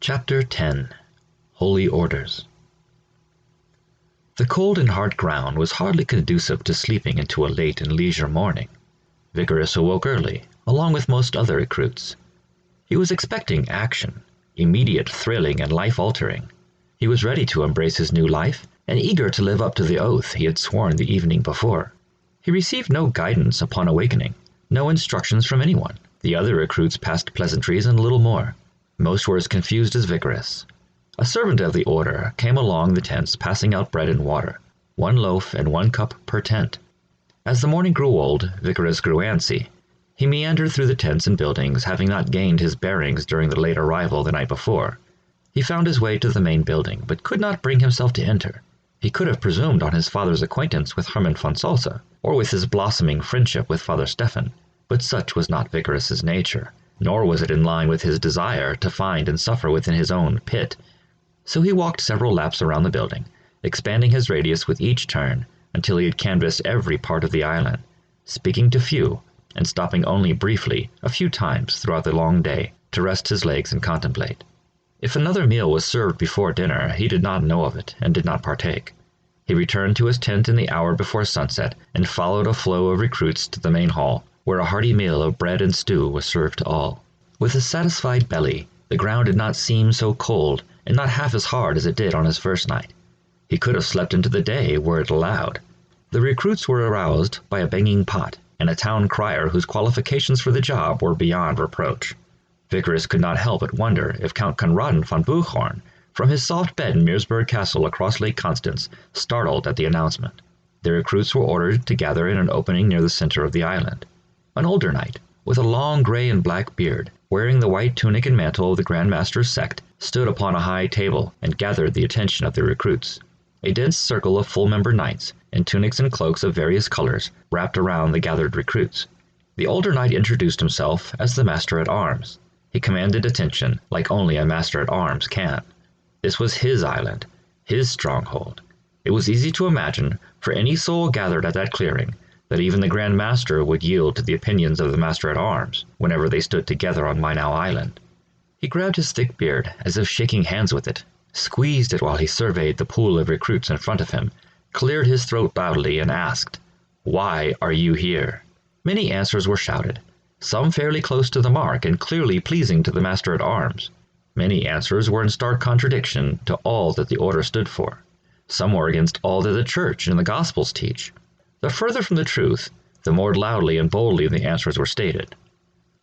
Chapter 10. Holy Orders. The cold and hard ground was hardly conducive to sleeping into a late and leisure morning. Vigorous awoke early, along with most other recruits. He was expecting action, immediate, thrilling, and life-altering. He was ready to embrace his new life, and eager to live up to the oath he had sworn the evening before. He received no guidance upon awakening, no instructions from anyone. The other recruits passed pleasantries and little more. Most were as confused as Vigorous. A servant of the order came along the tents passing out bread and water, 1 loaf and 1 cup per tent. As the morning grew old, Vigorous grew antsy. He meandered through the tents and buildings, having not gained his bearings during the late arrival the night before. He found his way to the main building, but could not bring himself to enter. He could have presumed on his father's acquaintance with Hermann von Salza, or with his blossoming friendship with Father Stefan, but such was not Vigorous's nature, nor was it in line with his desire to find and suffer within his own pit. So he walked several laps around the building, expanding his radius with each turn until he had canvassed every part of the island, speaking to few, and stopping only briefly a few times throughout the long day to rest his legs and contemplate. If another meal was served before dinner, he did not know of it and did not partake. He returned to his tent in the hour before sunset and followed a flow of recruits to the main hall, where a hearty meal of bread and stew was served to all. With a satisfied belly, the ground did not seem so cold and not half as hard as it did on his first night. He could have slept into the day were it allowed. The recruits were aroused by a banging pot and a town crier whose qualifications for the job were beyond reproach. Vigorous could not help but wonder if Count Conradin von Buchhorn, from his soft bed in Meersburg Castle across Lake Constance, startled at the announcement. The recruits were ordered to gather in an opening near the center of the island. An older knight, with a long gray and black beard, wearing the white tunic and mantle of the Grand Master's sect, stood upon a high table and gathered the attention of the recruits. A dense circle of full-member knights, in tunics and cloaks of various colors, wrapped around the gathered recruits. The older knight introduced himself as the Master-at-Arms. He commanded attention like only a Master-at-Arms can. This was his island, his stronghold. It was easy to imagine, for any soul gathered at that clearing, that even the Grand Master would yield to the opinions of the Master-at-Arms whenever they stood together on Mainau Island. He grabbed his thick beard as if shaking hands with it, squeezed it while he surveyed the pool of recruits in front of him, cleared his throat loudly, and asked, "Why are you here?" Many answers were shouted, some fairly close to the mark and clearly pleasing to the Master-at-Arms. Many answers were in stark contradiction to all that the order stood for. Some were against all that the Church and the Gospels teach. The further from the truth, the more loudly and boldly the answers were stated.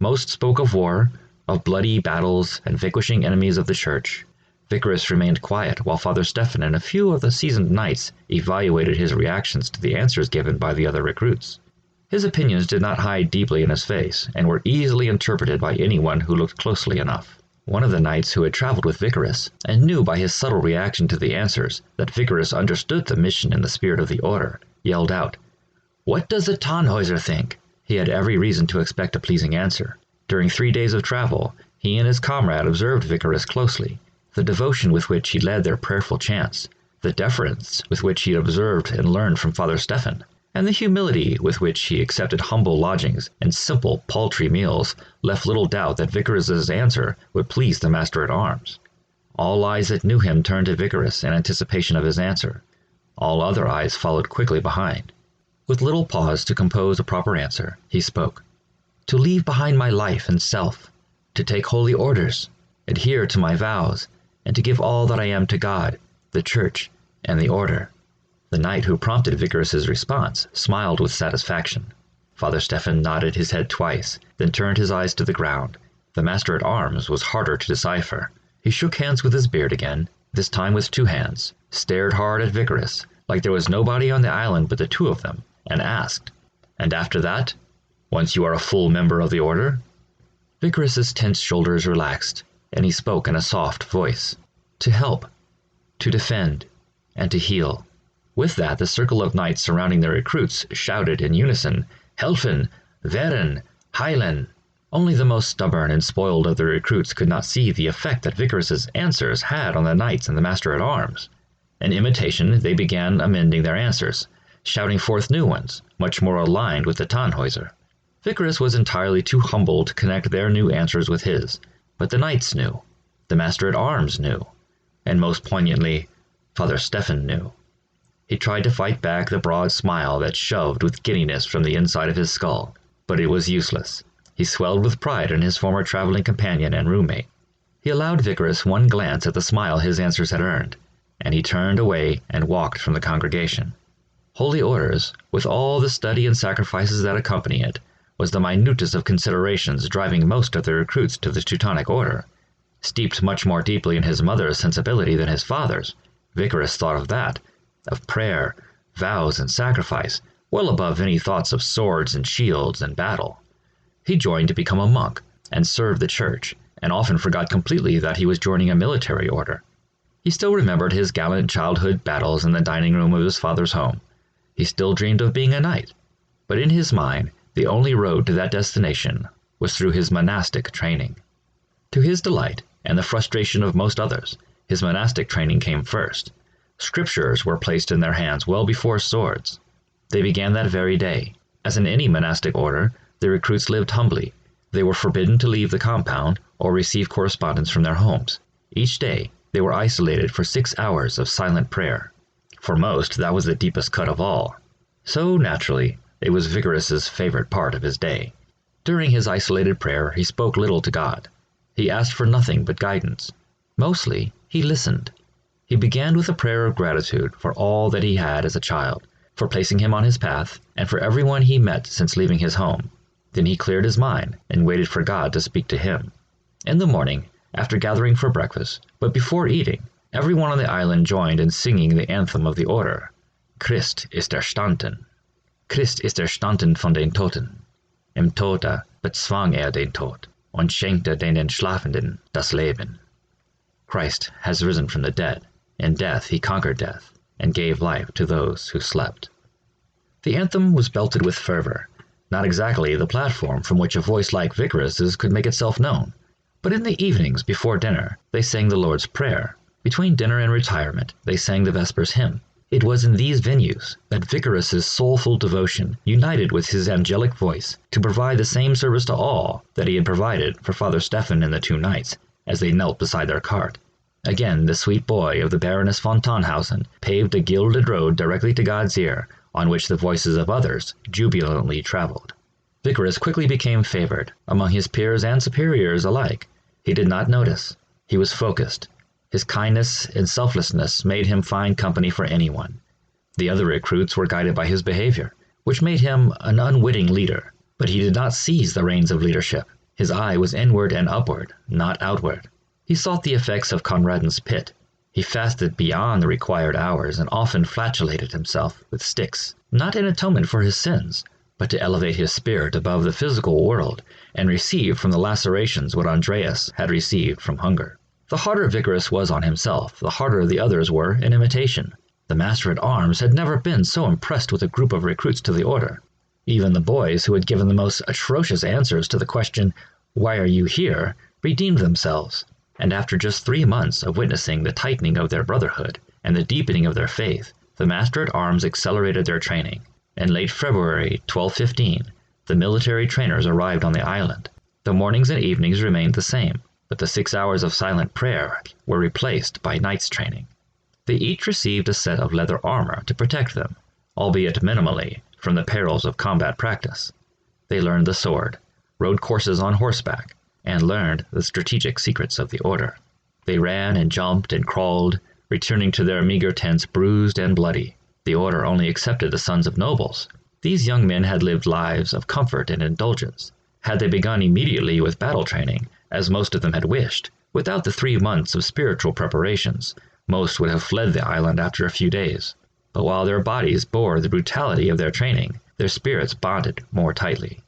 Most spoke of war, of bloody battles and vanquishing enemies of the Church. Vigorous remained quiet while Father Stefan and a few of the seasoned knights evaluated his reactions to the answers given by the other recruits. His opinions did not hide deeply in his face and were easily interpreted by anyone who looked closely enough. One of the knights who had traveled with Vigorous and knew by his subtle reaction to the answers that Vigorous understood the mission and the spirit of the order, yelled out, "What does the Tannhäuser think?" He had every reason to expect a pleasing answer. During 3 days of travel, he and his comrade observed Vigorous closely. The devotion with which he led their prayerful chants, the deference with which he observed and learned from Father Stefan, and the humility with which he accepted humble lodgings and simple, paltry meals left little doubt that Vigorous's answer would please the Master-at-Arms. All eyes that knew him turned to Vigorous in anticipation of his answer. All other eyes followed quickly behind. With little pause to compose a proper answer, he spoke. "To leave behind my life and self, to take holy orders, adhere to my vows, and to give all that I am to God, the Church, and the Order." The knight who prompted Vigorous's response smiled with satisfaction. Father Stefan nodded his head twice, then turned his eyes to the ground. The Master-at-Arms was harder to decipher. He shook hands with his beard again, this time with 2 hands, stared hard at Vigorous, like there was nobody on the island but the 2 of them, and asked, "And after that, once you are a full member of the order?" Vigorous's tense shoulders relaxed, and he spoke in a soft voice. "To help, to defend, and to heal." With that, the circle of knights surrounding the recruits shouted in unison, "Helfen! Wehren! Heilen!" Only the most stubborn and spoiled of the recruits could not see the effect that Vigorous's answers had on the knights and the Master-at-Arms. In imitation, they began amending their answers, shouting forth new ones, much more aligned with the Tannhäuser. Vigorous was entirely too humble to connect their new answers with his, but the knights knew. The Master-at-Arms knew, and most poignantly, Father Stefan knew. He tried to fight back the broad smile that shoved with giddiness from the inside of his skull, but it was useless. He swelled with pride in his former traveling companion and roommate. He allowed Vickers one glance at the smile his answers had earned, and he turned away and walked from the congregation. Holy Orders, with all the study and sacrifices that accompany it, was the minutest of considerations driving most of the recruits to the Teutonic Order. Steeped much more deeply in his mother's sensibility than his father's, Vickers thought of that, of prayer, vows, and sacrifice, well above any thoughts of swords and shields and battle. He joined to become a monk and serve the church, and often forgot completely that he was joining a military order. He still remembered his gallant childhood battles in the dining room of his father's home. He still dreamed of being a knight, but in his mind, the only road to that destination was through his monastic training. To his delight, and the frustration of most others, his monastic training came first. Scriptures were placed in their hands well before swords. They began that very day. As in any monastic order, the recruits lived humbly. They were forbidden to leave the compound or receive correspondence from their homes. Each day, they were isolated for 6 hours of silent prayer. For most, that was the deepest cut of all. So, naturally, it was Vickers' favorite part of his day. During his isolated prayer, he spoke little to God. He asked for nothing but guidance. Mostly, he listened. He began with a prayer of gratitude for all that he had as a child, for placing him on his path, and for everyone he met since leaving his home. Then he cleared his mind and waited for God to speak to him. In the morning, after gathering for breakfast, but before eating, everyone on the island joined in singing the anthem of the order. Christ ist erstanden. Christ ist erstanden von den Toten. Im Tode bezwang den Tod und schenkte den Schlafenden das Leben. Christ has risen from the dead. In death he conquered death, and gave life to those who slept. The anthem was belted with fervor, not exactly the platform from which a voice like Vickers' could make itself known, but in the evenings before dinner they sang the Lord's Prayer. Between dinner and retirement they sang the Vespers hymn. It was in these venues that Vickers' soulful devotion united with his angelic voice to provide the same service to all that he had provided for Father Stefan and the two knights as they knelt beside their cart. Again the sweet boy of the Baroness von Tannhäuser paved a gilded road directly to God's ear, on which the voices of others jubilantly traveled. Vickers quickly became favored among his peers and superiors alike. He did not notice. He was focused. His kindness and selflessness made him fine company for anyone. The other recruits were guided by his behavior, which made him an unwitting leader, but he did not seize the reins of leadership. His eye was inward and upward, not outward. He sought the effects of Conradin's pit. He fasted beyond the required hours and often flatulated himself with sticks, not in atonement for his sins, but to elevate his spirit above the physical world and receive from the lacerations what Andreas had received from hunger. The harder Vickers was on himself, the harder the others were in imitation. The Master-at-Arms had never been so impressed with a group of recruits to the order. Even the boys who had given the most atrocious answers to the question, "Why are you here?" redeemed themselves. And after just 3 months of witnessing the tightening of their brotherhood and the deepening of their faith, the Master-at-Arms accelerated their training. In late February 1215, the military trainers arrived on the island. The mornings and evenings remained the same, but the 6 hours of silent prayer were replaced by knights' training. They each received a set of leather armor to protect them, albeit minimally, from the perils of combat practice. They learned the sword, rode courses on horseback, and learned the strategic secrets of the order. They ran and jumped and crawled, returning to their meager tents bruised and bloody. The order only accepted the sons of nobles. These young men had lived lives of comfort and indulgence. Had they begun immediately with battle training, as most of them had wished, without the 3 months of spiritual preparations, most would have fled the island after a few days. But while their bodies bore the brutality of their training, their spirits bonded more tightly.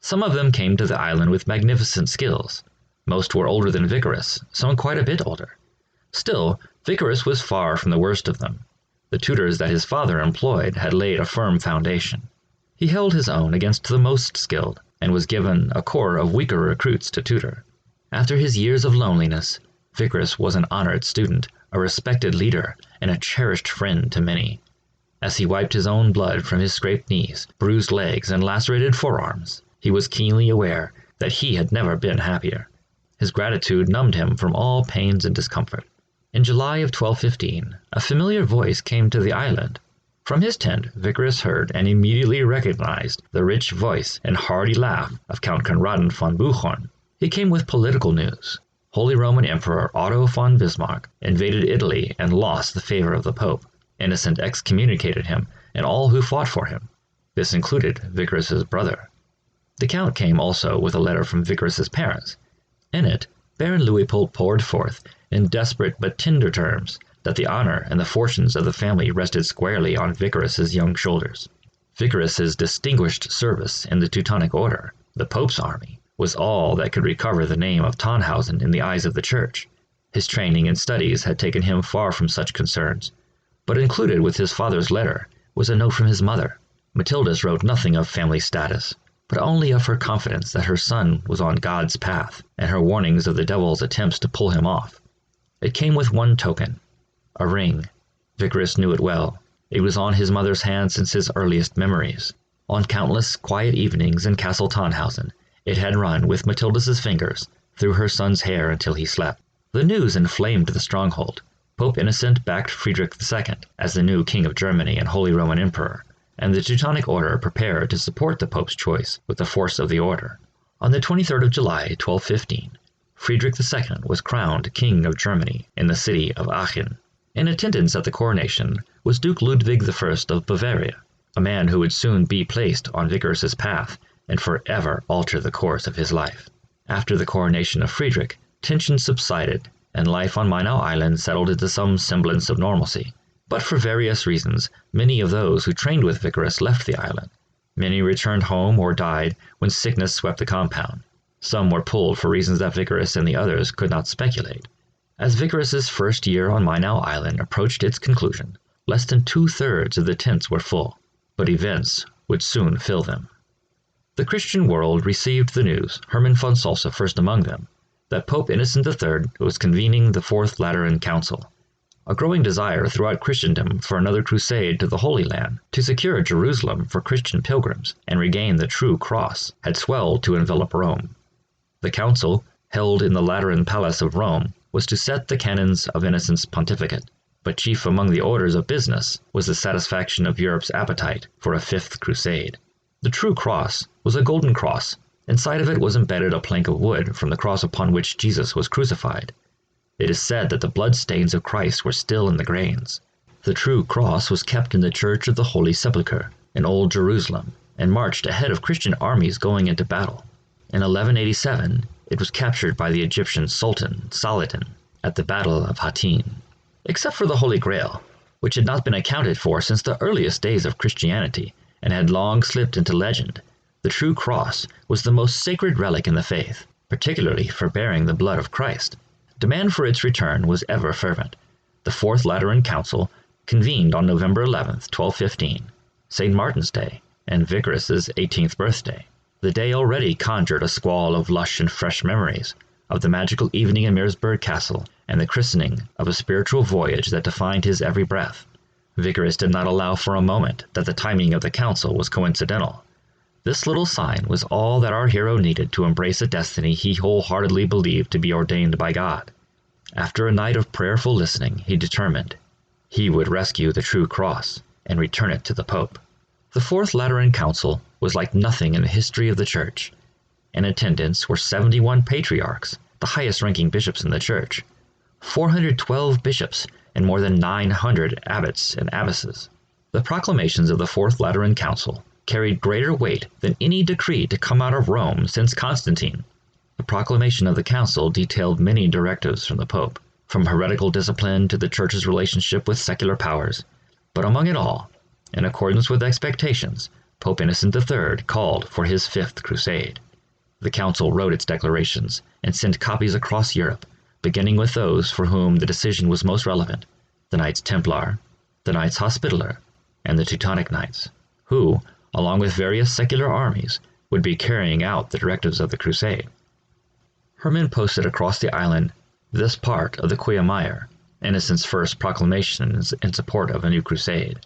Some of them came to the island with magnificent skills. Most were older than Vickers, some quite a bit older. Still, Vickers was far from the worst of them. The tutors that his father employed had laid a firm foundation. He held his own against the most skilled, and was given a corps of weaker recruits to tutor. After his years of loneliness, Vickers was an honored student, a respected leader, and a cherished friend to many. As he wiped his own blood from his scraped knees, bruised legs, and lacerated forearms, he was keenly aware that he had never been happier. His gratitude numbed him from all pains and discomfort. In July of 1215, a familiar voice came to the island. From his tent, Vicarus heard and immediately recognized the rich voice and hearty laugh of Count Conradin von Buchhorn. He came with political news. Holy Roman Emperor Otto von Bismarck invaded Italy and lost the favor of the Pope. Innocent excommunicated him and all who fought for him. This included Vicarus's brother. The Count came also with a letter from Vicarus's parents. In it, Baron Louis-Polt poured forth, in desperate but tender terms, that the honor and the fortunes of the family rested squarely on Vicarus's young shoulders. Vicarus's distinguished service in the Teutonic Order, the Pope's army, was all that could recover the name of Tannhäuser in the eyes of the Church. His training and studies had taken him far from such concerns, but included with his father's letter was a note from his mother. Matildas wrote nothing of family status, but only of her confidence that her son was on God's path, and her warnings of the devil's attempts to pull him off. It came with one token, a ring. Vicarus knew it well. It was on his mother's hand since his earliest memories. On countless quiet evenings in Castle Tannhäuser, it had run with Matildas's fingers through her son's hair until he slept. The news inflamed the stronghold. Pope Innocent backed Friedrich II as the new King of Germany and Holy Roman Emperor, and the Teutonic Order prepared to support the Pope's choice with the force of the order. On the 23rd of July, 1215, Friedrich II was crowned King of Germany in the city of Aachen. In attendance at the coronation was Duke Ludwig I of Bavaria, a man who would soon be placed on Vicarus's path and forever alter the course of his life. After the coronation of Friedrich, tension subsided, and life on Mainau Island settled into some semblance of normalcy. But for various reasons, many of those who trained with Vicarus left the island. Many returned home or died when sickness swept the compound. Some were pulled for reasons that Vicarus and the others could not speculate. As Vicarus's first year on Mainau Island approached its conclusion, less than 2/3 of the tents were full, but events would soon fill them. The Christian world received the news, Hermann von Salza first among them, that Pope Innocent III was convening the Fourth Lateran Council. A growing desire throughout Christendom for another crusade to the Holy Land, to secure Jerusalem for Christian pilgrims and regain the true cross, had swelled to envelop Rome. The council, held in the Lateran Palace of Rome, was to set the canons of Innocent's pontificate, but chief among the orders of business was the satisfaction of Europe's appetite for a fifth crusade. The true cross was a golden cross. Inside of it was embedded a plank of wood from the cross upon which Jesus was crucified. It is said that the bloodstains of Christ were still in the grains. The true cross was kept in the Church of the Holy Sepulchre in Old Jerusalem and marched ahead of Christian armies going into battle. In 1187, it was captured by the Egyptian Sultan Saladin at the Battle of Hattin. Except for the Holy Grail, which had not been accounted for since the earliest days of Christianity and had long slipped into legend, the true cross was the most sacred relic in the faith, particularly for bearing the blood of Christ. Demand for its return was ever fervent. The Fourth Lateran Council convened on November 11th, 1215, St. Martin's Day, and Vicarus's 18th birthday. The day already conjured a squall of lush and fresh memories of the magical evening in Meersburg Castle and the christening of a spiritual voyage that defined his every breath. Vicarus did not allow for a moment that the timing of the council was coincidental. This little sign was all that our hero needed to embrace a destiny he wholeheartedly believed to be ordained by God. After a night of prayerful listening, he determined he would rescue the true cross and return it to the Pope. The Fourth Lateran Council was like nothing in the history of the Church. In attendance were 71 patriarchs, the highest-ranking bishops in the Church, 412 bishops, and more than 900 abbots and abbesses. The proclamations of the Fourth Lateran Council carried greater weight than any decree to come out of Rome since Constantine. The proclamation of the council detailed many directives from the Pope, from heretical discipline to the Church's relationship with secular powers. But among it all, in accordance with expectations, Pope Innocent III called for his Fifth Crusade. The council wrote its declarations and sent copies across Europe, beginning with those for whom the decision was most relevant, the Knights Templar, the Knights Hospitaller, and the Teutonic Knights, who, along with various secular armies, would be carrying out the directives of the crusade. Hermann posted across the island this part of the Quia Maior, Innocent's first proclamations in support of a new crusade.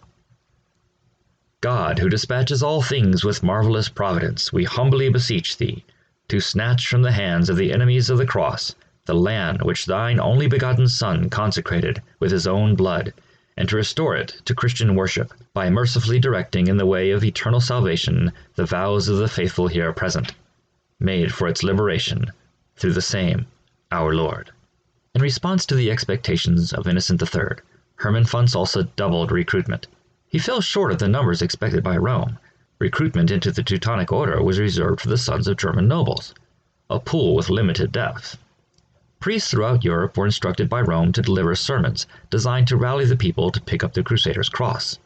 God, who dispatches all things with marvelous providence, we humbly beseech thee, to snatch from the hands of the enemies of the cross the land which thine only begotten Son consecrated with his own blood, and to restore it to Christian worship by mercifully directing in the way of eternal salvation the vows of the faithful here present, made for its liberation through the same our Lord. In response to the expectations of Innocent III, Hermann von Salza doubled recruitment. He fell short of the numbers expected by Rome. Recruitment into the Teutonic Order was reserved for the sons of German nobles, a pool with limited depth. Priests throughout Europe were instructed by Rome to deliver sermons designed to rally the people to pick up the Crusaders' cross.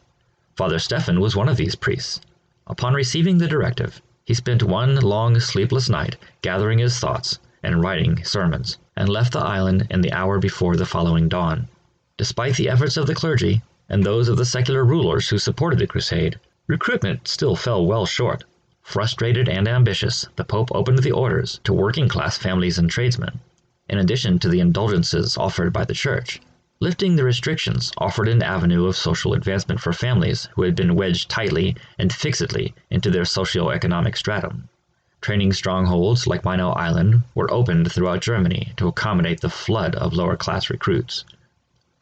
Father Stefan was one of these priests. Upon receiving the directive, he spent one long sleepless night gathering his thoughts and writing sermons, and left the island in the hour before the following dawn. Despite the efforts of the clergy and those of the secular rulers who supported the crusade, recruitment still fell well short. Frustrated and ambitious, the Pope opened the orders to working-class families and tradesmen, in addition to the indulgences offered by the Church. Lifting the restrictions offered an avenue of social advancement for families who had been wedged tightly and fixedly into their socio-economic stratum. Training strongholds like Mainau Island were opened throughout Germany to accommodate the flood of lower-class recruits.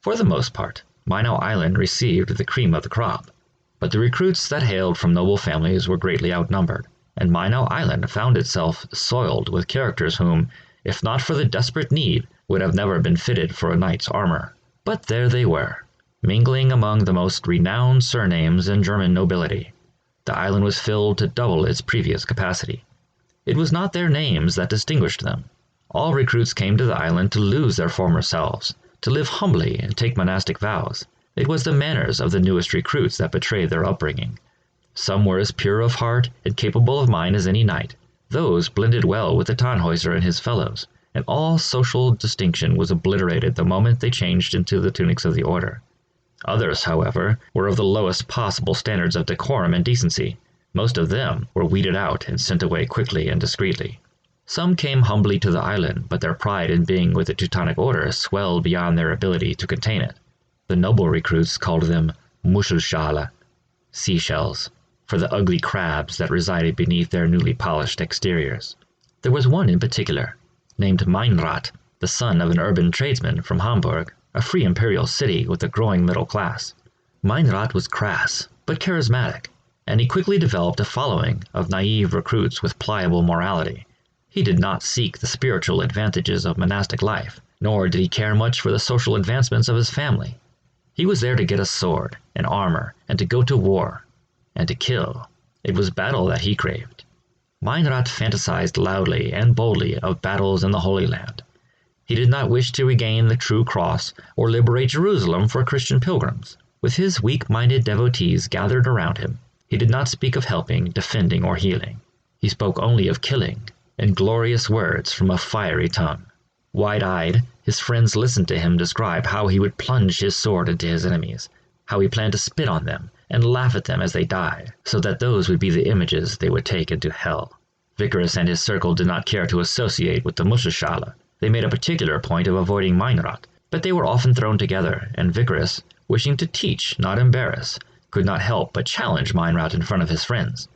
For the most part, Mainau Island received the cream of the crop, but the recruits that hailed from noble families were greatly outnumbered, and Mainau Island found itself soiled with characters whom, if not for the desperate need, would have never been fitted for a knight's armor. But there they were, mingling among the most renowned surnames in German nobility. The island was filled to double its previous capacity. It was not their names that distinguished them. All recruits came to the island to lose their former selves, to live humbly and take monastic vows. It was the manners of the newest recruits that betrayed their upbringing. Some were as pure of heart and capable of mind as any knight. Those blended well with the Tannhäuser and his fellows, and all social distinction was obliterated the moment they changed into the tunics of the order. Others, however, were of the lowest possible standards of decorum and decency. Most of them were weeded out and sent away quickly and discreetly. Some came humbly to the island, but their pride in being with the Teutonic Order swelled beyond their ability to contain it. The noble recruits called them Muschelschale, seashells, for the ugly crabs that resided beneath their newly polished exteriors. There was one in particular, named Meinrad, the son of an urban tradesman from Hamburg, a free imperial city with a growing middle class. Meinrad was crass, but charismatic, and he quickly developed a following of naive recruits with pliable morality. He did not seek the spiritual advantages of monastic life, nor did he care much for the social advancements of his family. He was there to get a sword and armor, and to go to war, and to kill. It was battle that he craved. Meinrad fantasized loudly and boldly of battles in the Holy Land. He did not wish to regain the true cross or liberate Jerusalem for Christian pilgrims. With his weak-minded devotees gathered around him, he did not speak of helping, defending, or healing. He spoke only of killing, in glorious words from a fiery tongue. Wide-eyed, his friends listened to him describe how he would plunge his sword into his enemies, how he planned to spit on them and laugh at them as they died, so that those would be the images they would take into hell. Vicarus and his circle did not care to associate with the Muschelschale. They made a particular point of avoiding Meinrad, but they were often thrown together, and Vicarus, wishing to teach, not embarrass, could not help but challenge Meinrad in front of his friends.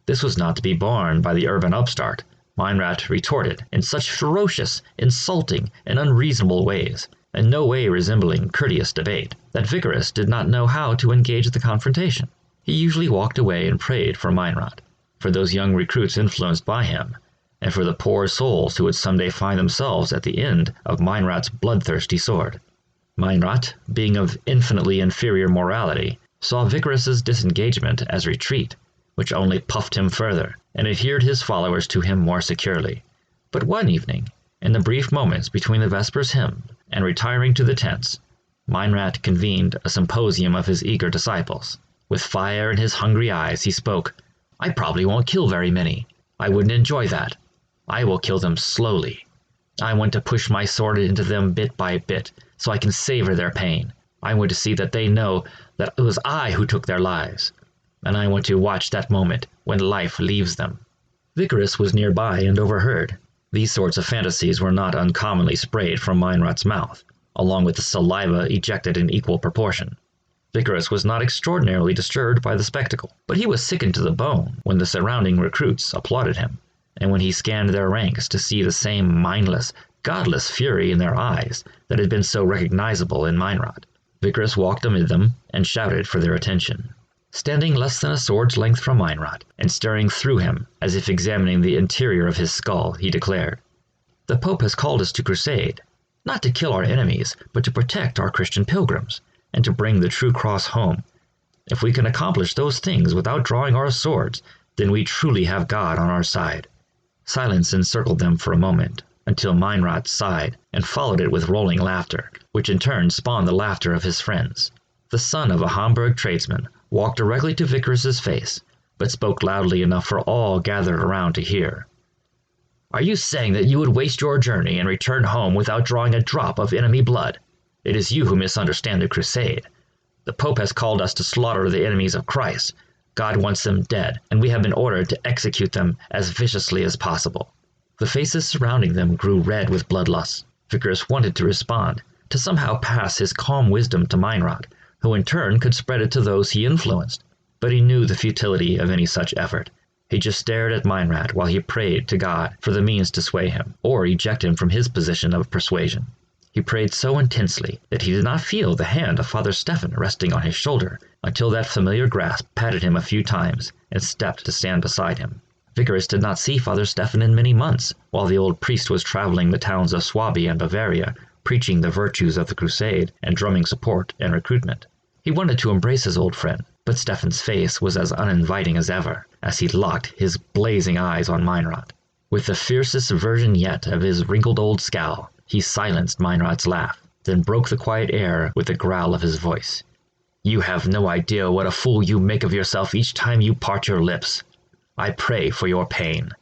This was not to be borne by the urban upstart. Meinrad retorted in such ferocious, insulting, and unreasonable ways, in no way resembling courteous debate, that Vicarus did not know how to engage the confrontation. He usually walked away and prayed for Meinrad, for those young recruits influenced by him, and for the poor souls who would someday find themselves at the end of Meinrad's bloodthirsty sword. Meinrad, being of infinitely inferior morality, saw Vicarus's disengagement as retreat, which only puffed him further, and adhered his followers to him more securely. But one evening, in the brief moments between the Vespers hymn and retiring to the tents, Meinrad convened a symposium of his eager disciples. With fire in his hungry eyes, he spoke, "I probably won't kill very many. I wouldn't enjoy that. I will kill them slowly. I want to push my sword into them bit by bit, so I can savor their pain. I want to see that they know that it was I who took their lives, and I want to watch that moment when life leaves them." Vicarus was nearby and overheard. These sorts of fantasies were not uncommonly sprayed from Meinrad's mouth, along with the saliva ejected in equal proportion. Vicarus was not extraordinarily disturbed by the spectacle, but he was sickened to the bone when the surrounding recruits applauded him. and when he scanned their ranks to see the same mindless, godless fury in their eyes that had been so recognizable in Meinrad, Vickers walked amid them and shouted for their attention. Standing less than a sword's length from Meinrad, and staring through him as if examining the interior of his skull, he declared, "The Pope has called us to crusade, not to kill our enemies, but to protect our Christian pilgrims, and to bring the true cross home. If we can accomplish those things without drawing our swords, then we truly have God on our side." Silence encircled them for a moment, until Meinrad sighed and followed it with rolling laughter, which in turn spawned the laughter of his friends. The son of a Hamburg tradesman walked directly to Vickers's face, but spoke loudly enough for all gathered around to hear. "Are you saying that you would waste your journey and return home without drawing a drop of enemy blood? It is you who misunderstand the crusade. The Pope has called us to slaughter the enemies of Christ. God wants them dead, and we have been ordered to execute them as viciously as possible." The faces surrounding them grew red with bloodlust. Vickers wanted to respond, to somehow pass his calm wisdom to Meinrad, who in turn could spread it to those he influenced, but he knew the futility of any such effort. He just stared at Meinrad while he prayed to God for the means to sway him, or eject him from his position of persuasion. He prayed so intensely that he did not feel the hand of Father Stefan resting on his shoulder, until that familiar grasp patted him a few times and stepped to stand beside him. Vickers did not see Father Stefan in many months, while the old priest was traveling the towns of Swabia and Bavaria, preaching the virtues of the crusade and drumming support and recruitment. He wanted to embrace his old friend, but Stefan's face was as uninviting as ever, as he locked his blazing eyes on Meinrad. With the fiercest version yet of his wrinkled old scowl, he silenced Meinrad's laugh, then broke the quiet air with the growl of his voice. "You have no idea what a fool you make of yourself each time you part your lips. I pray for your pain."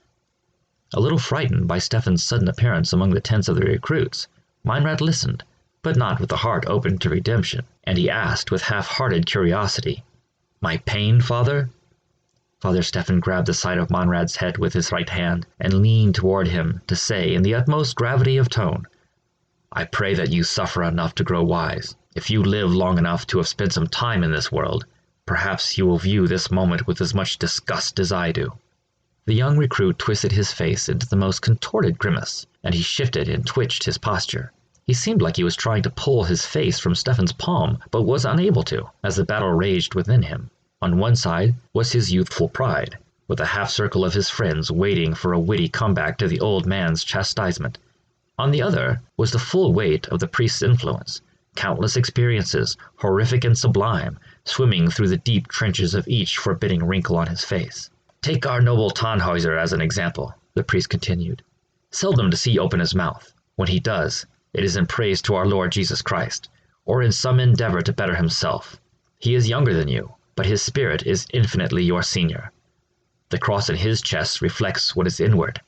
A little frightened by Stefan's sudden appearance among the tents of the recruits, Meinrad listened, but not with the heart open to redemption, and he asked with half-hearted curiosity, "My pain, Father?" Father Stefan grabbed the side of Meinrad's head with his right hand and leaned toward him to say in the utmost gravity of tone, "I pray that you suffer enough to grow wise. If you live long enough to have spent some time in this world, perhaps you will view this moment with as much disgust as I do." The young recruit twisted his face into the most contorted grimace, and he shifted and twitched his posture. He seemed like he was trying to pull his face from Stefan's palm, but was unable to, as the battle raged within him. On one side was his youthful pride, with a half-circle of his friends waiting for a witty comeback to the old man's chastisement. On the other was the full weight of the priest's influence, countless experiences, horrific and sublime, swimming through the deep trenches of each forbidding wrinkle on his face. "Take our noble Tannhäuser as an example," the priest continued. "Seldom does he open his mouth. When he does, it is in praise to our Lord Jesus Christ, or in some endeavor to better himself. He is younger than you, but his spirit is infinitely your senior. The cross in his chest reflects what is inward.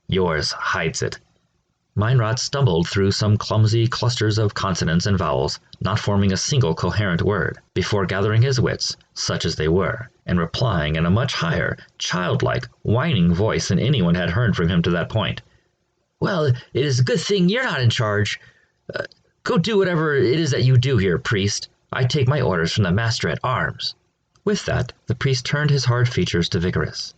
Yours hides it." Meinrad stumbled through some clumsy clusters of consonants and vowels, not forming a single coherent word, before gathering his wits, such as they were, and replying in a much higher, childlike, whining voice than anyone had heard from him to that point. "Well, it is a good thing you're not in charge. Go do whatever it is that you do here, priest. I take my orders from the master at arms." With that, the priest turned his hard features to Vickers.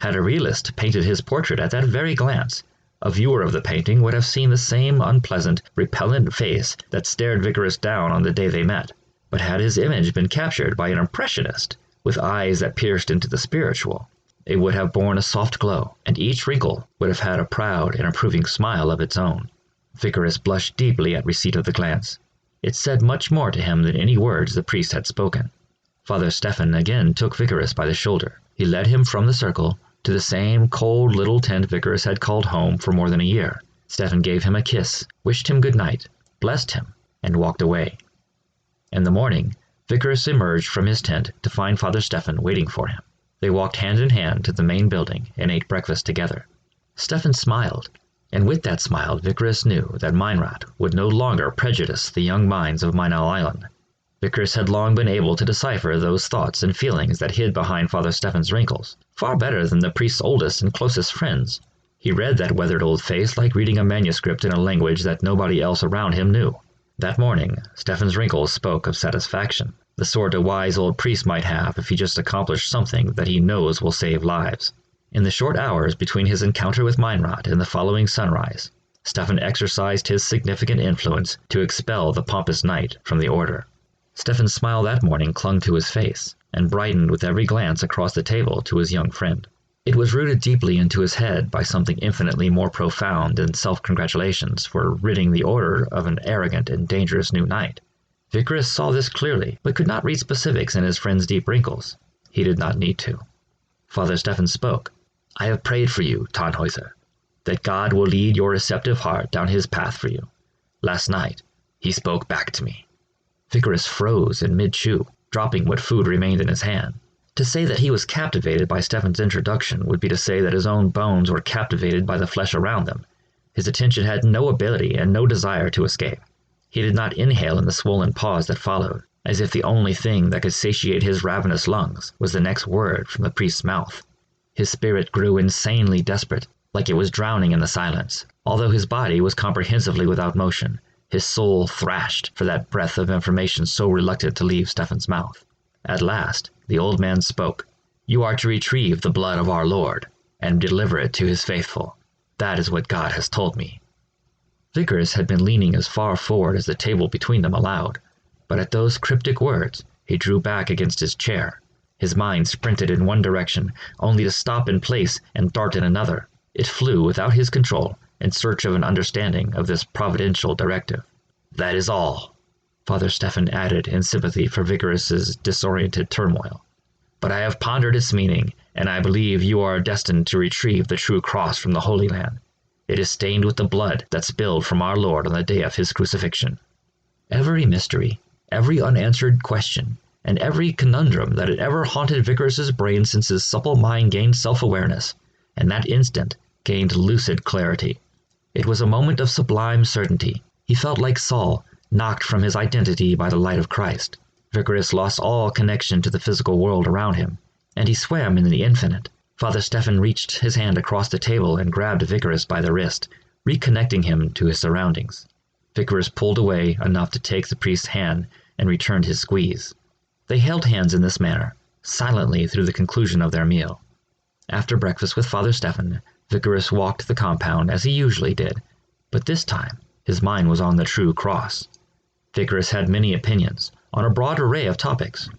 Had a realist painted his portrait at that very glance, a viewer of the painting would have seen the same unpleasant, repellent face that stared Vickers down on the day they met. But had his image been captured by an impressionist, with eyes that pierced into the spiritual, it would have borne a soft glow, and each wrinkle would have had a proud and approving smile of its own. Vickers blushed deeply at receipt of the glance. It said much more to him than any words the priest had spoken. Father Stefan again took Vickers by the shoulder. He led him from the circle to the same cold little tent Vickers had called home for more than a year. Stefan gave him a kiss, wished him good night, blessed him, and walked away. In the morning, Vickers emerged from his tent to find Father Stefan waiting for him. They walked hand in hand to the main building and ate breakfast together. Stefan smiled, and with that smile Vickers knew that Meinrad would no longer prejudice the young minds of Mainau Island. Vickers had long been able to decipher those thoughts and feelings that hid behind Father Stefan's wrinkles, far better than the priest's oldest and closest friends. He read that weathered old face like reading a manuscript in a language that nobody else around him knew. That morning, Stefan's wrinkles spoke of satisfaction, the sort a wise old priest might have if he just accomplished something that he knows will save lives. In the short hours between his encounter with Meinrad and the following sunrise, Stefan exercised his significant influence to expel the pompous knight from the order. Stefan's smile that morning clung to his face, and brightened with every glance across the table to his young friend. It was rooted deeply into his head by something infinitely more profound than self-congratulations for ridding the order of an arrogant and dangerous new knight. Vickers saw this clearly, but could not read specifics in his friend's deep wrinkles. He did not need to. Father Stefan spoke. "I have prayed for you, Tannhäuser, that God will lead your receptive heart down his path for you. Last night, he spoke back to me." Vickers froze in mid-chew, dropping what food remained in his hand. To say that he was captivated by Stefan's introduction would be to say that his own bones were captivated by the flesh around them. His attention had no ability and no desire to escape. He did not inhale in the swollen pause that followed, as if the only thing that could satiate his ravenous lungs was the next word from the priest's mouth. His spirit grew insanely desperate, like it was drowning in the silence. Although his body was comprehensively without motion, his soul thrashed for that breath of information so reluctant to leave Stefan's mouth. At last, the old man spoke. "You are to retrieve the blood of our Lord, and deliver it to his faithful. That is what God has told me." Vickers had been leaning as far forward as the table between them allowed, but at those cryptic words he drew back against his chair. His mind sprinted in one direction, only to stop in place and dart in another. It flew without his control, in search of an understanding of this providential directive. "That is all," Father Stefan added in sympathy for Vickers' disoriented turmoil. "But I have pondered its meaning, and I believe you are destined to retrieve the true cross from the Holy Land. It is stained with the blood that spilled from our Lord on the day of his crucifixion." Every mystery, every unanswered question, and every conundrum that had ever haunted Vickers' brain since his supple mind gained self-awareness, and that instant gained lucid clarity. It was a moment of sublime certainty. He felt like Saul, knocked from his identity by the light of Christ. Vickers lost all connection to the physical world around him, and he swam in the infinite. Father Stefan reached his hand across the table and grabbed Vickers by the wrist, reconnecting him to his surroundings. Vickers pulled away enough to take the priest's hand and returned his squeeze. They held hands in this manner, silently through the conclusion of their meal. After breakfast with Father Stefan, Vickers walked the compound as he usually did, but this time his mind was on the true cross. Vickers had many opinions, on a broad array of topics.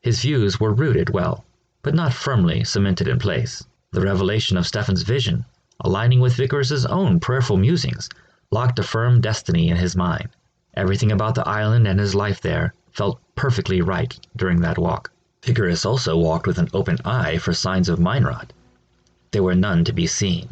His views were rooted well, but not firmly cemented in place. The revelation of Stefan's vision, aligning with Vickers' own prayerful musings, locked a firm destiny in his mind. Everything about the island and his life there felt perfectly right during that walk. Vickers also walked with an open eye for signs of Meinrad. There were none to be seen.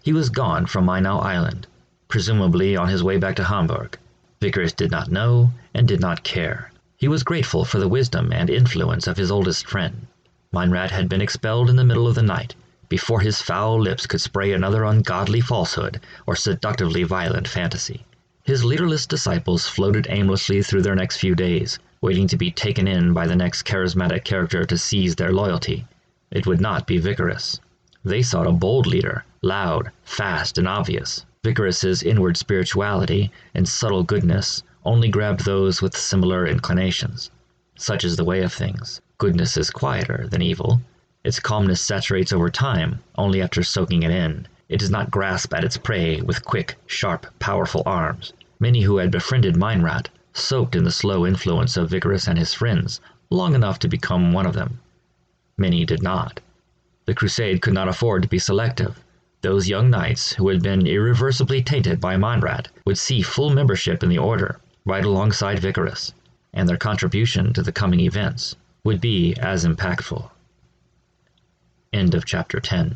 He was gone from Mainau Island, presumably on his way back to Hamburg. Vickers did not know and did not care. He was grateful for the wisdom and influence of his oldest friend. Meinrad had been expelled in the middle of the night, before his foul lips could spray another ungodly falsehood or seductively violent fantasy. His leaderless disciples floated aimlessly through their next few days, waiting to be taken in by the next charismatic character to seize their loyalty. It would not be Vickers. They sought a bold leader, loud, fast, and obvious. Vickers' inward spirituality and subtle goodness only grabbed those with similar inclinations. Such is the way of things. Goodness is quieter than evil. Its calmness saturates over time, only after soaking it in. It does not grasp at its prey with quick, sharp, powerful arms. Many who had befriended Meinrad soaked in the slow influence of Vickers and his friends long enough to become one of them. Many did not. The crusade could not afford to be selective. Those young knights who had been irreversibly tainted by Meinrad would see full membership in the order, right alongside Vickers, and their contribution to the coming events would be as impactful. End of chapter 10.